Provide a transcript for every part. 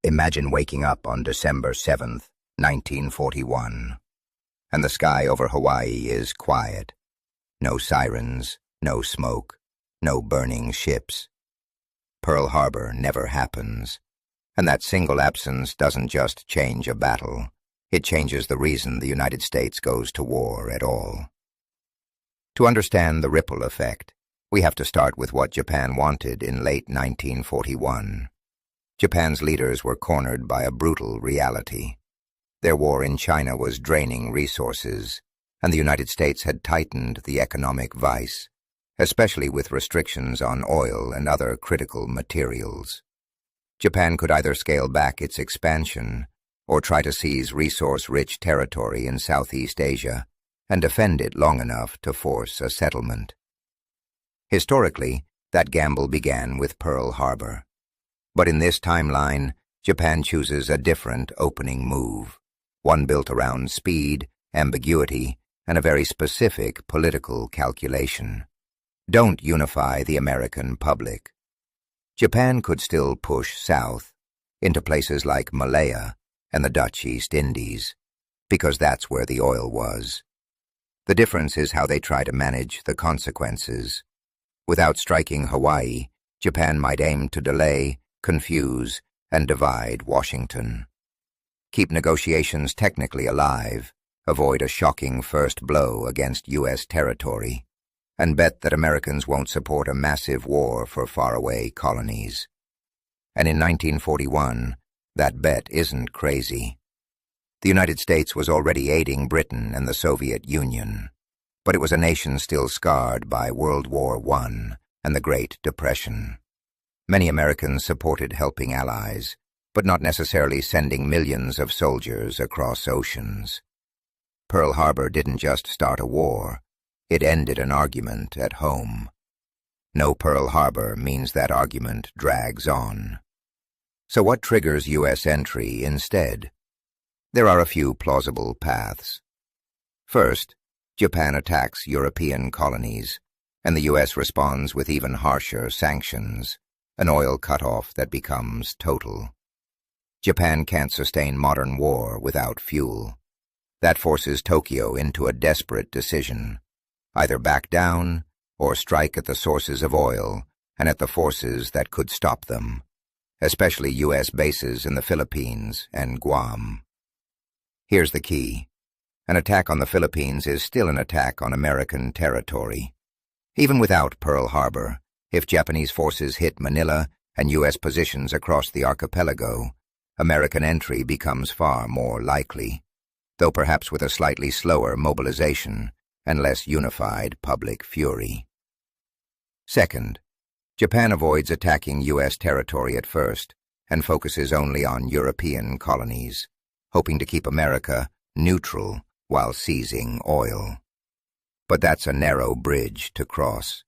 Imagine waking up on December 7th, 1941, and the sky over Hawaii is quiet. No sirens, no smoke, no burning ships. Pearl Harbor never happens, and that single absence doesn't just change a battle, it changes the reason the United States goes to war at all. To understand the ripple effect, we have to start with what Japan wanted in late 1941. Japan's leaders were cornered by a brutal reality. Their war in China was draining resources, and the United States had tightened the economic vice, especially with restrictions on oil and other critical materials. Japan could either scale back its expansion or try to seize resource-rich territory in Southeast Asia and defend it long enough to force a settlement. Historically, that gamble began with Pearl Harbor. But in this timeline, Japan chooses a different opening move, one built around speed, ambiguity, and a very specific political calculation. Don't unify the American public. Japan could still push south, into places like Malaya and the Dutch East Indies, because that's where the oil was. The difference is how they try to manage the consequences. Without striking Hawaii, Japan might aim to delay, confuse, and divide Washington. Keep negotiations technically alive, avoid a shocking first blow against U.S. territory, and bet that Americans won't support a massive war for faraway colonies. And in 1941, that bet isn't crazy. The United States was already aiding Britain and the Soviet Union, but it was a nation still scarred by World War I and the Great Depression. Many Americans supported helping allies, but not necessarily sending millions of soldiers across oceans. Pearl Harbor didn't just start a war, it ended an argument at home. No Pearl Harbor means that argument drags on. So what triggers U.S. entry instead? There are a few plausible paths. First, Japan attacks European colonies, and the U.S. responds with even harsher sanctions, an oil cutoff that becomes total. Japan can't sustain modern war without fuel. That forces Tokyo into a desperate decision: either back down or strike at the sources of oil and at the forces that could stop them, especially U.S. bases in the Philippines and Guam. Here's the key. An attack on the Philippines is still an attack on American territory. Even without Pearl Harbor, if Japanese forces hit Manila and U.S. positions across the archipelago, American entry becomes far more likely, though perhaps with a slightly slower mobilization and less unified public fury. Second, Japan avoids attacking U.S. territory at first and focuses only on European colonies, hoping to keep America neutral while seizing oil. But that's a narrow bridge to cross.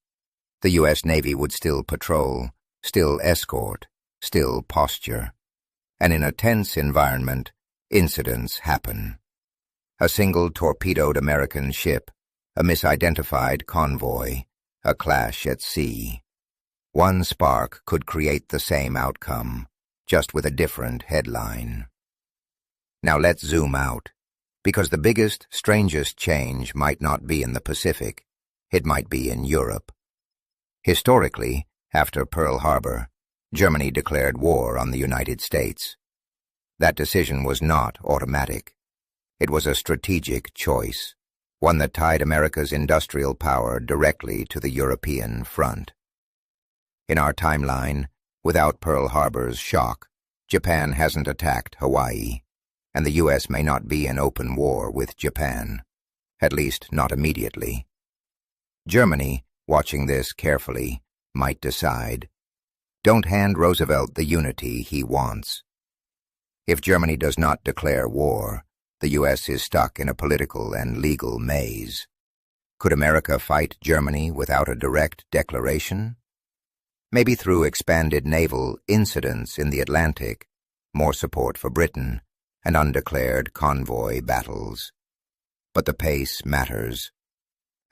The U.S. Navy would still patrol, still escort, still posture. And in a tense environment, incidents happen. A single torpedoed American ship, a misidentified convoy, a clash at sea. One spark could create the same outcome, just with a different headline. Now let's zoom out, because the biggest, strangest change might not be in the Pacific, it might be in Europe. Historically, after Pearl Harbor, Germany declared war on the United States. That decision was not automatic. It was a strategic choice, one that tied America's industrial power directly to the European front. In our timeline, without Pearl Harbor's shock, Japan hasn't attacked Hawaii, and the U.S. may not be in open war with Japan, at least not immediately. Germany, watching this carefully, might decide, don't hand Roosevelt the unity he wants. If Germany does not declare war, the U.S. is stuck in a political and legal maze. Could America fight Germany without a direct declaration? Maybe through expanded naval incidents in the Atlantic, more support for Britain, and undeclared convoy battles. But the pace matters.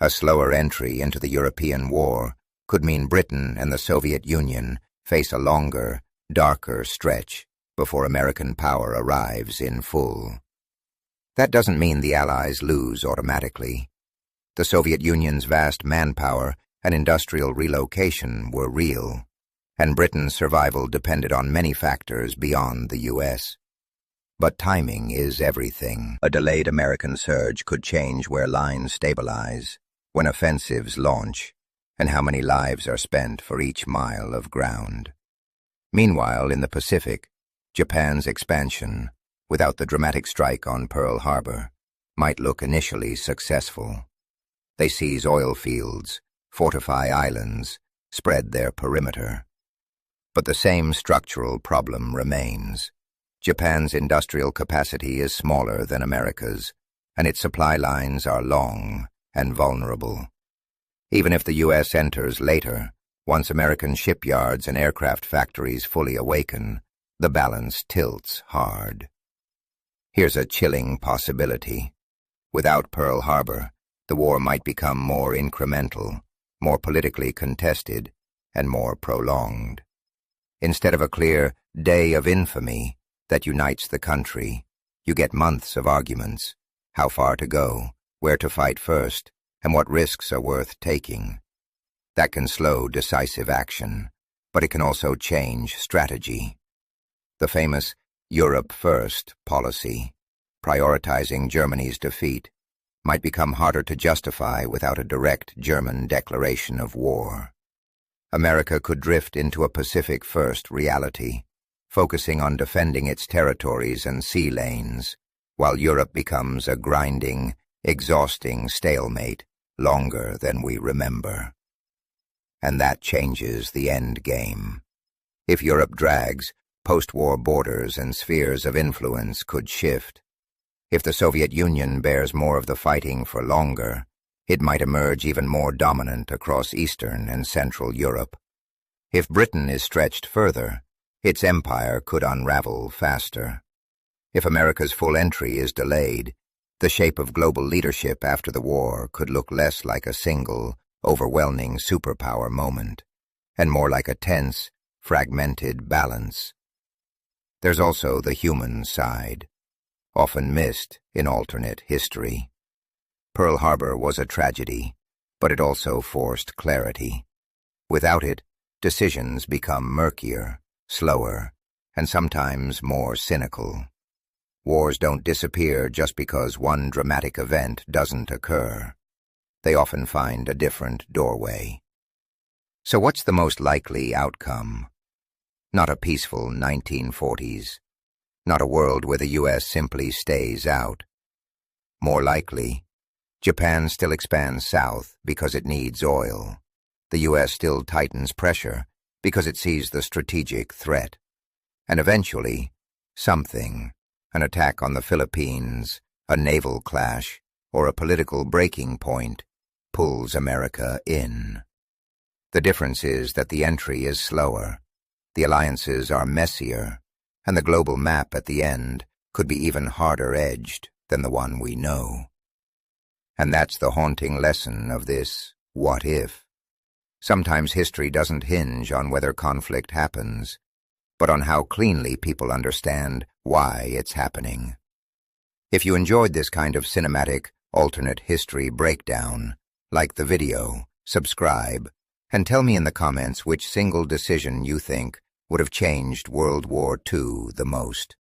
A slower entry into the European war could mean Britain and the Soviet Union face a longer, darker stretch before American power arrives in full. That doesn't mean the Allies lose automatically. The Soviet Union's vast manpower and industrial relocation were real, and Britain's survival depended on many factors beyond the U.S. But timing is everything. A delayed American surge could change where lines stabilize, when offensives launch, and how many lives are spent for each mile of ground. Meanwhile, in the Pacific, Japan's expansion, without the dramatic strike on Pearl Harbor, might look initially successful. They seize oil fields, fortify islands, spread their perimeter. But the same structural problem remains. Japan's industrial capacity is smaller than America's, and its supply lines are long and vulnerable. Even if the U.S. enters later, once American shipyards and aircraft factories fully awaken, the balance tilts hard. Here's a chilling possibility. Without Pearl Harbor, the war might become more incremental, more politically contested, and more prolonged. Instead of a clear day of infamy that unites the country, you get months of arguments: how far to go, where to fight first, and what risks are worth taking. That can slow decisive action, but it can also change strategy. The famous Europe First policy, prioritizing Germany's defeat, might become harder to justify without a direct German declaration of war. America could drift into a Pacific First reality, focusing on defending its territories and sea lanes, while Europe becomes a grinding, exhausting stalemate longer than we remember. And that changes the end game. If Europe drags, post-war borders and spheres of influence could shift. If the Soviet Union bears more of the fighting for longer, it might emerge even more dominant across Eastern and Central Europe. If Britain is stretched further, its empire could unravel faster. If America's full entry is delayed, the shape of global leadership after the war could look less like a single, overwhelming superpower moment, and more like a tense, fragmented balance. There's also the human side, often missed in alternate history. Pearl Harbor was a tragedy, but it also forced clarity. Without it, decisions become murkier, slower, and sometimes more cynical. Wars don't disappear just because one dramatic event doesn't occur. They often find a different doorway. So what's the most likely outcome? Not a peaceful 1940s. Not a world where the U.S. simply stays out. More likely, Japan still expands south because it needs oil. The U.S. still tightens pressure because it sees the strategic threat. And eventually, something, an attack on the Philippines, a naval clash, or a political breaking point, pulls America in. The difference is that the entry is slower, the alliances are messier, and the global map at the end could be even harder edged than the one we know. And that's the haunting lesson of this what if. Sometimes history doesn't hinge on whether conflict happens, but on how cleanly people understand why it's happening. If you enjoyed this kind of cinematic, alternate history breakdown, like the video, subscribe, and tell me in the comments which single decision you think would have changed World War II the most.